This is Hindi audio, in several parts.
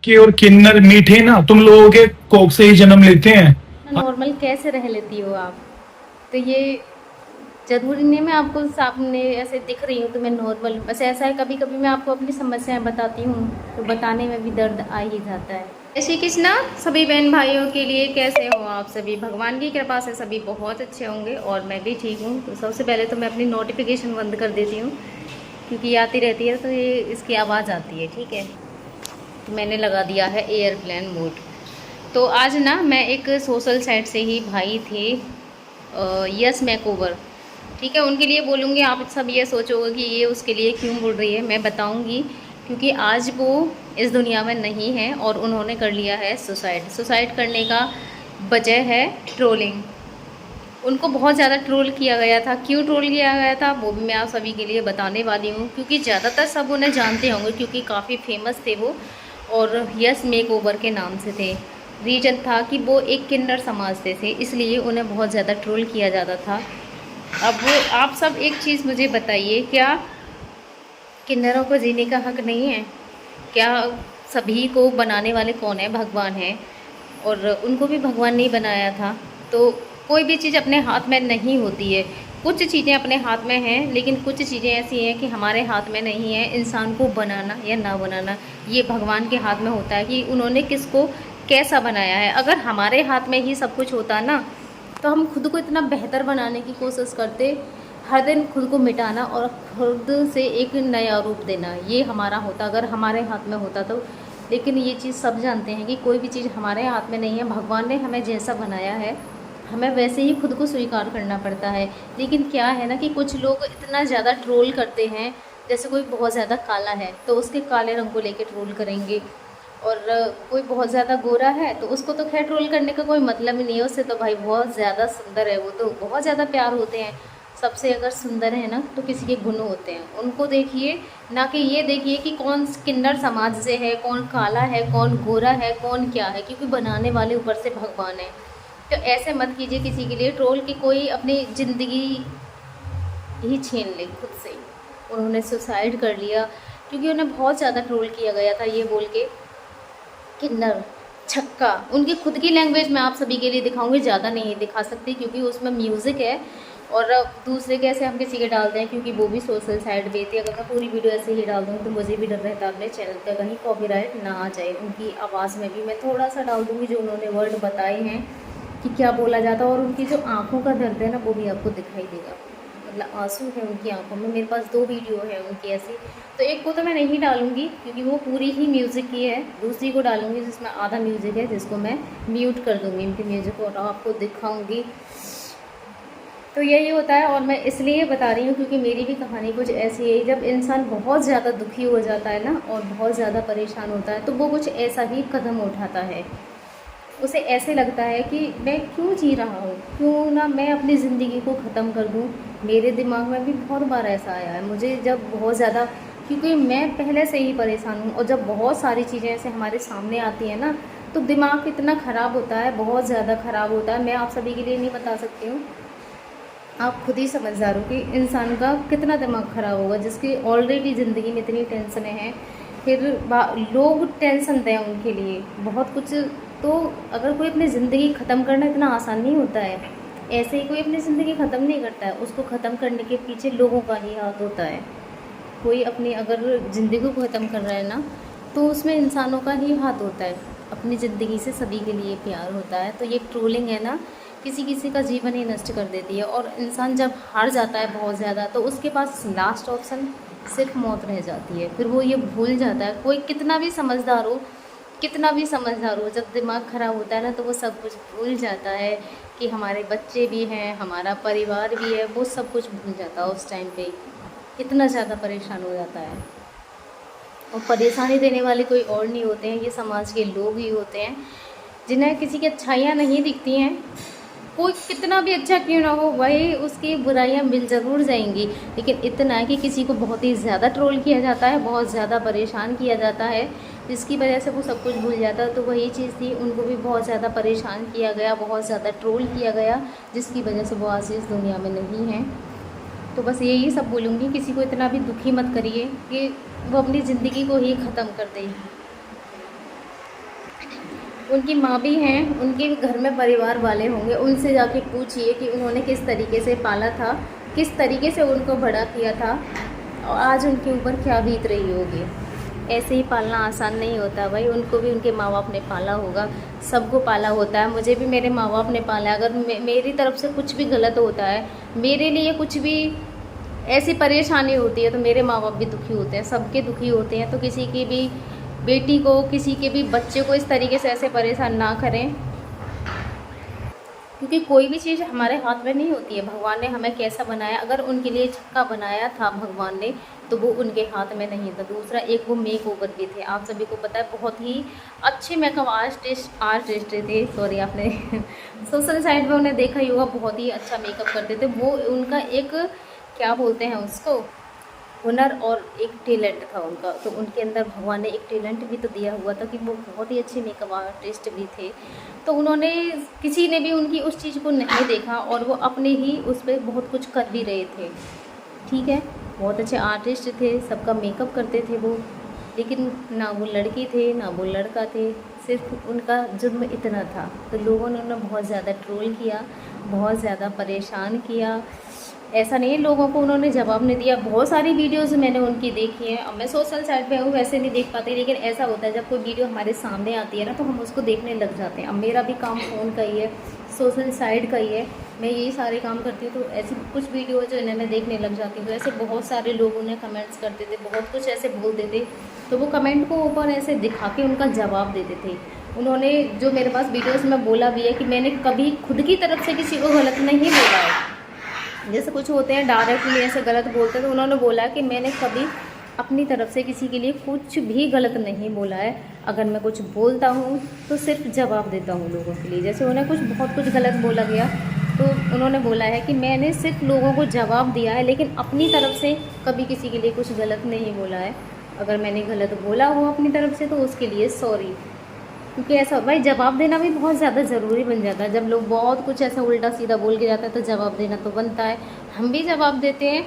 के और किन्नर मीठे ना तुम लोगों के कोख से ही जन्म लेते हैं। नॉर्मल कैसे रह लेती हो आप? तो ये ज़रूरी नहीं मैं आपको सामने ऐसे दिख रही हूँ तो मैं नॉर्मल, बस ऐसा है कभी कभी मैं आपको अपनी समस्याएं बताती हूँ तो बताने में भी दर्द आ ही जाता है। जय श्री कृष्णा सभी बहन भाइयों के लिए। कैसे हो आप सभी? भगवान की कृपा से सभी बहुत अच्छे होंगे और मैं भी ठीक हूँ। तो सबसे पहले तो मैं अपनी नोटिफिकेशन बंद कर देती हूँ क्योंकि आती रहती है तो ये इसकी आवाज़ आती है, ठीक है। तो मैंने लगा दिया है एयरप्लेन मोड। तो आज ना मैं एक सोशल साइट से ही भाई थे, यस मैकओवर, ठीक है, उनके लिए बोलूँगी। आप सब ये सोचोगे कि ये उसके लिए क्यों बोल रही है, मैं बताऊँगी। क्योंकि आज वो इस दुनिया में नहीं है और उन्होंने कर लिया है सुसाइड। सुसाइड करने का वजह है ट्रोलिंग। उनको बहुत ज़्यादा ट्रोल किया गया था। क्यों ट्रोल किया गया था वो भी मैं आप सभी के लिए बताने वाली हूँ, क्योंकि ज़्यादातर सब उन्हें जानते होंगे क्योंकि काफ़ी फेमस थे वो और यस मेक ओवर के नाम से थे। रीजन था कि वो एक किन्नर समाज से थे, इसलिए उन्हें बहुत ज़्यादा ट्रोल किया जाता था। अब वो आप सब एक चीज़ मुझे बताइए, क्या किन्नरों को जीने का हक नहीं है? क्या सभी को बनाने वाले कौन है? भगवान है और उनको भी भगवान ने बनाया था। तो कोई भी चीज़ अपने हाथ में नहीं होती है। कुछ चीज़ें अपने हाथ में हैं लेकिन कुछ चीज़ें ऐसी हैं कि हमारे हाथ में नहीं है। इंसान को बनाना या ना बनाना ये भगवान के हाथ में होता है कि उन्होंने किसको कैसा बनाया है। अगर हमारे हाथ में ही सब कुछ होता ना तो हम खुद को इतना बेहतर बनाने की कोशिश करते। हर दिन खुद को मिटाना और खुद से एक नया रूप देना ये हमारा होता अगर हमारे हाथ में होता तो। लेकिन ये चीज़ सब जानते हैं कि कोई भी चीज़ हमारे हाथ में नहीं है। भगवान ने हमें जैसा बनाया है हमें वैसे ही खुद को स्वीकार करना पड़ता है। लेकिन क्या है ना कि कुछ लोग इतना ज़्यादा ट्रोल करते हैं। जैसे कोई बहुत ज़्यादा काला है तो उसके काले रंग को लेके ट्रोल करेंगे और कोई बहुत ज़्यादा गोरा है तो उसको तो खैर ट्रोल करने का कोई मतलब ही नहीं है। उससे तो भाई बहुत ज़्यादा सुंदर है वो तो बहुत ज़्यादा प्यार होते हैं। सबसे अगर सुंदर है ना तो किसी के गुण होते हैं, उनको देखिए, ना कि ये देखिए कि कौन किन्नर समाज से है, कौन काला है, कौन गोरा है, कौन क्या है, क्योंकि बनाने वाले ऊपर से भगवान है। तो ऐसे मत कीजिए किसी के लिए ट्रोल कि कोई अपनी ज़िंदगी ही छीन ले खुद से। उन्होंने सुसाइड कर लिया क्योंकि उन्हें बहुत ज़्यादा ट्रोल किया गया था ये बोल के किन्नर, छक्का। उनकी खुद की लैंग्वेज मैं आप सभी के लिए दिखाऊंगी, ज़्यादा नहीं दिखा सकती क्योंकि उसमें म्यूज़िक है और दूसरे कैसे हम किसी के डालते हैं क्योंकि वो भी सोशल साइट पे थी। अगर मैं पूरी वीडियो ऐसे ही डाल दूँ तो मुझे भी डर रहता अपने चैनल पे कहीं कॉपीराइट ना आ जाए। उनकी आवाज़ में भी मैं थोड़ा सा डाल दूँगी जो उन्होंने वर्ड बताए हैं कि क्या बोला जाता है और उनकी जो आँखों का दर्द है ना वो भी आपको दिखाई देगा। मतलब आंसू है उनकी आंखों में। मेरे पास 2 वीडियो है उनकी ऐसी। तो एक को तो मैं नहीं डालूँगी क्योंकि वो पूरी ही म्यूज़िक की है, दूसरी को डालूँगी जिसमें आधा म्यूज़िक है जिसको मैं म्यूट कर दूँगी उनके म्यूज़िक को और आपको दिखाऊँगी। तो यही होता है और मैं इसलिए बता रही हूँ क्योंकि मेरी भी कहानी कुछ ऐसी है। जब इंसान बहुत ज़्यादा दुखी हो जाता है ना और बहुत ज़्यादा परेशान होता है तो वो कुछ ऐसा ही कदम उठाता है। उसे ऐसे लगता है कि मैं क्यों जी रहा हूँ, क्यों ना मैं अपनी ज़िंदगी को ख़त्म कर दूँ। मेरे दिमाग में भी बहुत बार ऐसा आया है मुझे, जब बहुत ज़्यादा, क्योंकि मैं पहले से ही परेशान हूँ और जब बहुत सारी चीज़ें ऐसे हमारे सामने आती हैं ना तो दिमाग इतना ख़राब होता है, बहुत ज़्यादा ख़राब होता है। मैं आप सभी के लिए नहीं बता सकती हूँ, आप खुद ही समझदार हो कि इंसान का कितना दिमाग ख़राब होगा जिसकी ऑलरेडी ज़िंदगी में इतनी टेंशनें हैं। फिर लोग टेंशन दें उनके लिए बहुत कुछ। तो अगर कोई अपनी ज़िंदगी ख़त्म करना इतना आसान नहीं होता है। ऐसे ही कोई अपनी ज़िंदगी ख़त्म नहीं करता है, उसको ख़त्म करने के पीछे लोगों का ही हाथ होता है। कोई अपनी अगर ज़िंदगी को ख़त्म कर रहा है ना तो उसमें इंसानों का ही हाथ होता है। अपनी ज़िंदगी से सभी के लिए प्यार होता है। तो ये ट्रोलिंग है ना किसी किसी का जीवन ही नष्ट कर देती है और इंसान जब हार जाता है बहुत ज़्यादा तो उसके पास लास्ट ऑप्शन सिर्फ मौत रह जाती है। फिर वो ये भूल जाता है, कोई कितना भी समझदार हो, कितना भी समझदार हो, जब दिमाग ख़राब होता है ना तो वो सब कुछ भूल जाता है कि हमारे बच्चे भी हैं, हमारा परिवार भी है, वो सब कुछ भूल जाता है उस टाइम पे। इतना ज़्यादा परेशान हो जाता है और परेशानी देने वाले कोई और नहीं होते हैं, ये समाज के लोग ही होते हैं जिन्हें किसी की अच्छाइयाँ नहीं दिखती हैं। कोई कितना भी अच्छा क्यों ना हो वही उसकी बुराइयां मिल ज़रूर जाएंगी। लेकिन इतना है कि किसी को बहुत ही ज़्यादा ट्रोल किया जाता है, बहुत ज़्यादा परेशान किया जाता है जिसकी वजह से वो सब कुछ भूल जाता है। तो वही चीज़ थी, उनको भी बहुत ज़्यादा परेशान किया गया, बहुत ज़्यादा ट्रोल किया गया जिसकी वजह से वो आज इस दुनिया में नहीं हैं। तो बस यही सब बोलूँगी, किसी को इतना भी दुखी मत करिए कि वो अपनी ज़िंदगी को ही ख़त्म कर दे। उनकी माँ भी हैं, उनके घर में परिवार वाले होंगे, उनसे जाके पूछिए कि उन्होंने किस तरीके से पाला था, किस तरीके से उनको बड़ा किया था और आज उनके ऊपर क्या बीत रही होगी। ऐसे ही पालना आसान नहीं होता भाई, उनको भी उनके माँ बाप ने पाला होगा, सबको पाला होता है, मुझे भी मेरे माँ बाप ने पाला है। अगर मेरी तरफ से कुछ भी गलत होता है, मेरे लिए कुछ भी ऐसी परेशानी होती है तो मेरे माँ बाप भी दुखी होते हैं, सबके दुखी होते हैं। तो किसी की भी बेटी को, किसी के भी बच्चे को इस तरीके से ऐसे परेशान ना करें, क्योंकि कोई भी चीज़ हमारे हाथ में नहीं होती है। भगवान ने हमें कैसा बनाया, अगर उनके लिए छक्का बनाया था भगवान ने तो वो उनके हाथ में नहीं था। दूसरा एक वो मेक ओवर भी थे, आप सभी को पता है, बहुत ही अच्छे मेकअप आर्टिस्ट थे। सॉरी, आपने सोशल साइट पे उन्हें देखा ही होगा, बहुत ही अच्छा मेकअप करते थे वो। उनका एक क्या बोलते हैं उसको, हुनर और एक टैलेंट था उनका, तो उनके अंदर भगवान ने एक टैलेंट भी तो दिया हुआ था कि वो बहुत ही अच्छे मेकअप आर्टिस्ट भी थे। तो उन्होंने, किसी ने भी उनकी उस चीज़ को नहीं देखा और वो अपने ही उस पर बहुत कुछ कर भी रहे थे। ठीक है, बहुत अच्छे आर्टिस्ट थे, सबका मेकअप करते थे वो, लेकिन ना वो लड़की थे ना वो लड़का थे, सिर्फ उनका जुर्म इतना था। तो लोगों ने उन्हें बहुत ज़्यादा ट्रोल किया, बहुत ज़्यादा परेशान किया। ऐसा नहीं है लोगों को उन्होंने जवाब नहीं दिया। बहुत सारी वीडियोस मैंने उनकी देखी हैं, अब मैं सोशल साइट पे हूँ वैसे नहीं देख पाती, लेकिन ऐसा होता है जब कोई वीडियो हमारे सामने आती है ना तो हम उसको देखने लग जाते हैं। अब मेरा भी काम फ़ोन का ही है, सोशल साइट का ही है, मैं यही सारे काम करती हूँ। तो ऐसी कुछ वीडियो जो इन्हें मैं देखने लग जाती हूँ, तो ऐसे बहुत सारे लोग उन्हें कमेंट्स करते थे, बहुत कुछ ऐसे बोलते थे, तो वो कमेंट को ऊपर ऐसे दिखा के उनका जवाब देते थे। उन्होंने जो मेरे पास वीडियोस में बोला भी है कि मैंने कभी खुद की तरफ से किसी को गलत नहीं बोला है। जैसे कुछ होते हैं डायरेक्टली ऐसे गलत बोलते हैं, तो उन्होंने बोला कि मैंने कभी अपनी तरफ से किसी के लिए कुछ भी गलत नहीं बोला है। अगर मैं कुछ बोलता हूँ तो सिर्फ जवाब देता हूँ लोगों के लिए। जैसे उन्हें बहुत कुछ गलत बोला गया तो उन्होंने बोला है कि मैंने सिर्फ लोगों को जवाब दिया है, लेकिन अपनी तरफ से कभी किसी के लिए कुछ गलत नहीं बोला है। अगर मैंने गलत बोला हो अपनी तरफ से तो उसके लिए सॉरी, क्योंकि ऐसा भाई जवाब देना भी बहुत ज़्यादा ज़रूरी बन जाता है। जब लोग बहुत कुछ ऐसा उल्टा सीधा बोल के जाता है तो जवाब देना तो बनता है, हम भी जवाब देते हैं।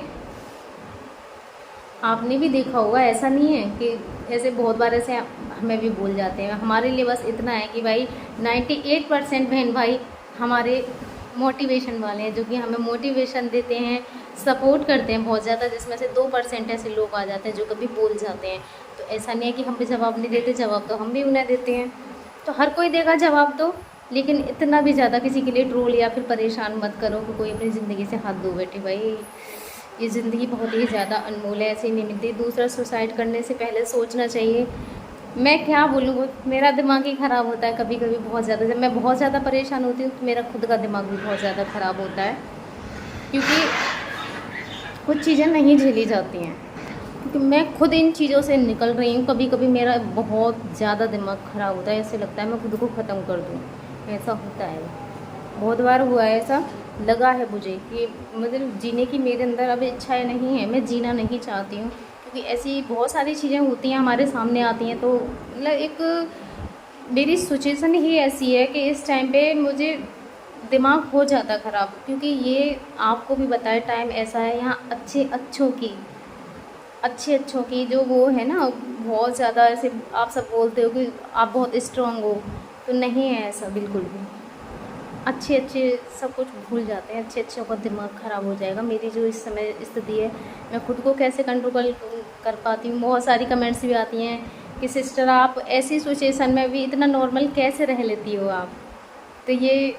आपने भी देखा होगा, ऐसा नहीं है कि ऐसे बहुत बार ऐसे हमें भी बोल जाते हैं। हमारे लिए बस इतना है कि भाई 98% बहन भाई हमारे मोटिवेशन वाले हैं, जो कि हमें मोटिवेशन देते हैं, सपोर्ट करते हैं बहुत ज़्यादा, जिसमें से 2% ऐसे लोग आ जाते हैं जो कभी बोल जाते हैं। तो ऐसा नहीं है कि हम भी जवाब नहीं देते, जवाब तो हम भी उन्हें देते हैं। तो हर कोई देगा जवाब तो, लेकिन इतना भी ज़्यादा किसी के लिए ट्रोल या फिर परेशान मत करो कि कोई अपनी ज़िंदगी से हाथ धो बैठे। भाई ये ज़िंदगी बहुत ही ज़्यादा अनमोल है, ऐसे ही नहीं मिलती। दूसरा सुसाइड करने से पहले सोचना चाहिए। मैं क्या बोलूँ, मेरा दिमाग ही ख़राब होता है कभी कभी बहुत ज़्यादा। जब मैं बहुत ज़्यादा परेशान होती हूँ तो मेरा खुद का दिमाग भी बहुत ज़्यादा ख़राब होता है, क्योंकि कुछ चीज़ें नहीं झेली जाती हैं। क्योंकि मैं खुद इन चीज़ों से निकल रही हूँ। कभी कभी मेरा बहुत ज़्यादा दिमाग ख़राब होता है, ऐसे लगता है मैं खुद को ख़त्म कर दूँ, ऐसा होता है। बहुत बार हुआ है, ऐसा लगा है मुझे कि मतलब जीने की मेरे अंदर अब इच्छाएं नहीं है, मैं जीना नहीं चाहती हूँ। क्योंकि ऐसी बहुत सारी चीज़ें होती हैं, हमारे सामने आती हैं, तो मतलब एक मेरी सिचुएशन ही ऐसी है कि इस टाइम पे मुझे दिमाग हो जाता ख़राब। क्योंकि ये आपको भी बताए टाइम ऐसा है, यहाँ अच्छे अच्छों की जो वो है ना, बहुत ज़्यादा ऐसे आप सब बोलते हो कि आप बहुत स्ट्रॉन्ग हो, तो नहीं है ऐसा बिल्कुल भी। अच्छे सब कुछ भूल जाते हैं, अच्छों का दिमाग ख़राब हो जाएगा। मेरी जो इस समय स्थिति है, मैं खुद को कैसे कंट्रोल कर पाती हूँ। बहुत सारी कमेंट्स भी आती हैं कि सिस्टर आप ऐसी सिचुएशन में भी इतना नॉर्मल कैसे रह लेती हो आप। तो ये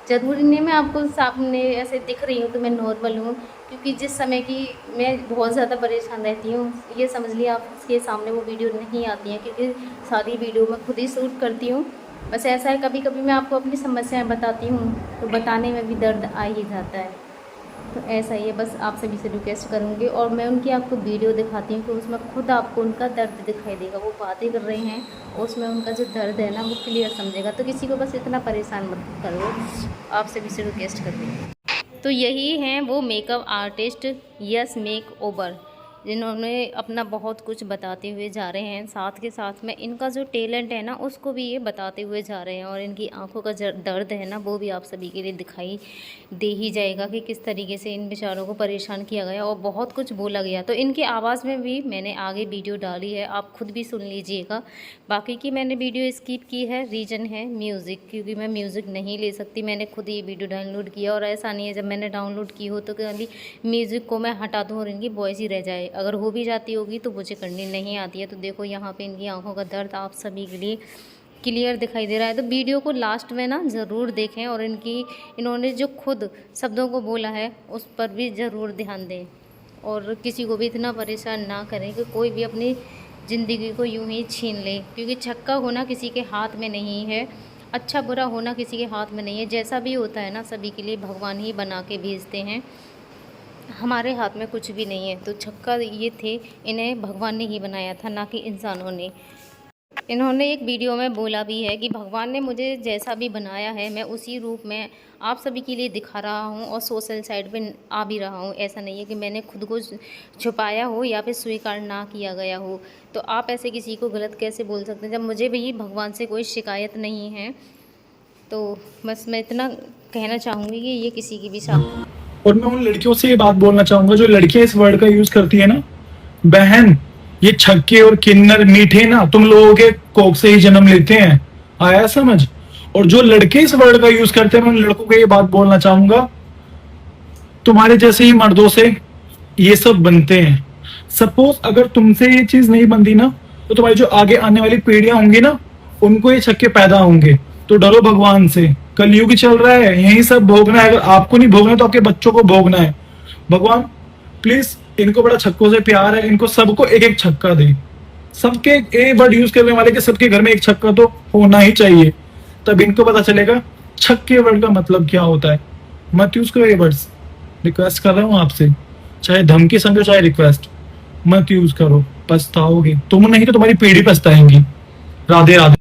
ज़रूरी नहीं मैं आपको सामने ऐसे दिख रही हूँ तो मैं नॉर्मल हूँ, क्योंकि जिस समय की मैं बहुत ज़्यादा परेशान रहती हूँ, ये समझ लिया आपके सामने वो वीडियो नहीं आती हैं, क्योंकि सारी वीडियो मैं खुद ही शूट करती हूँ। बस ऐसा है कभी कभी मैं आपको अपनी समस्याएं बताती हूँ तो बताने में भी दर्द आ ही जाता है। तो ऐसा ही है, बस आप सभी से रिक्वेस्ट करूँगी। और मैं उनकी आपको वीडियो दिखाती हूँ तो उसमें खुद आपको उनका दर्द दिखाई देगा। वो बातें कर रहे हैं और उसमें उनका जो दर्द है ना वो क्लियर समझेगा। तो किसी को बस इतना परेशान मत करो, आप सभी से रिक्वेस्ट कर रही हूँ। तो यही हैं वो makeup artist yes make over. जिन्होंने अपना बहुत कुछ बताते हुए जा रहे हैं, साथ के साथ में इनका जो टैलेंट है ना उसको भी ये बताते हुए जा रहे हैं, और इनकी आंखों का दर्द है ना वो भी आप सभी के लिए दिखाई दे ही जाएगा कि किस तरीके से इन बेचारों को परेशान किया गया और बहुत कुछ बोला गया। तो इनकी आवाज़ में भी मैंने आगे वीडियो डाली है, आप खुद भी सुन लीजिएगा। बाकी की मैंने वीडियो स्किप की है, रीज़न है म्यूज़िक, क्योंकि मैं म्यूज़िक नहीं ले सकती। मैंने खुद ये वीडियो डाउनलोड किया, और ऐसा नहीं है जब मैंने डाउनलोड की हो तो कभी म्यूज़िक को मैं हटा दूँ और इनकी वॉइस ही रह जाए। अगर हो भी जाती होगी तो मुझे करनी नहीं आती है। तो देखो यहाँ पे इनकी आंखों का दर्द आप सभी के लिए क्लियर दिखाई दे रहा है। तो वीडियो को लास्ट में ना ज़रूर देखें, और इन्होंने जो खुद शब्दों को बोला है उस पर भी ज़रूर ध्यान दें, और किसी को भी इतना परेशान ना करें कि कोई भी अपनी ज़िंदगी को यूं ही छीन ले, क्योंकि छक्का होना किसी के हाथ में नहीं है, अच्छा बुरा होना किसी के हाथ में नहीं है। जैसा भी होता है ना सभी के लिए भगवान ही बना के भेजते हैं, हमारे हाथ में कुछ भी नहीं है। तो छक्का ये थे, इन्हें भगवान ने ही बनाया था, ना कि इंसानों ने। इन्होंने एक वीडियो में बोला भी है कि भगवान ने मुझे जैसा भी बनाया है मैं उसी रूप में आप सभी के लिए दिखा रहा हूँ, और सोशल साइड पे आ भी रहा हूँ। ऐसा नहीं है कि मैंने खुद को छुपाया हो या फिर स्वीकार ना किया गया हो। तो आप ऐसे किसी को गलत कैसे बोल सकते हैं, जब मुझे भी भगवान से कोई शिकायत नहीं है। तो बस मैं इतना कहना चाहूँगी कि ये किसी की भी साथ। और मैं उन लड़कियों से ये बात बोलना चाहूंगा जो लड़कियां इस वर्ड का यूज करती है ना, बहन ये छक्के और किन्नर मीठे ना तुम लोगों के कोक से ही जन्म लेते हैं, आया समझ। और जो लड़के इस वर्ड का यूज करते हैं मैं उन लड़कों को ये बात बोलना चाहूंगा, तुम्हारे जैसे ही मर्दों से ये सब बनते हैं। सपोज अगर तुमसे ये चीज नहीं बनती ना तो तुम्हारी जो आगे आने वाली पीढ़ियां होंगी ना उनको ये छक्के पैदा होंगे। तो डरो भगवान से, कलयुग चल रहा है, यही सब भोगना है। अगर आपको नहीं भोगना तो आपके बच्चों को भोगना है। भगवान प्लीज इनको बड़ा छक्कों से प्यार है, इनको सबको एक एक छक्का दे। सबके एक वर्ड यूज करने वाले के सबके घर में एक छक्का तो होना ही चाहिए, तब इनको पता चलेगा छक्के वर्ड का मतलब क्या होता है। मत यूज करो ये वर्ड्स, रिक्वेस्ट कर रहा हूँ आपसे, चाहे धमकी समझो चाहे रिक्वेस्ट, मत यूज करो, पछताओगे तुम नहीं तो तुम्हारी पीढ़ी पछताएंगी। राधे राधे।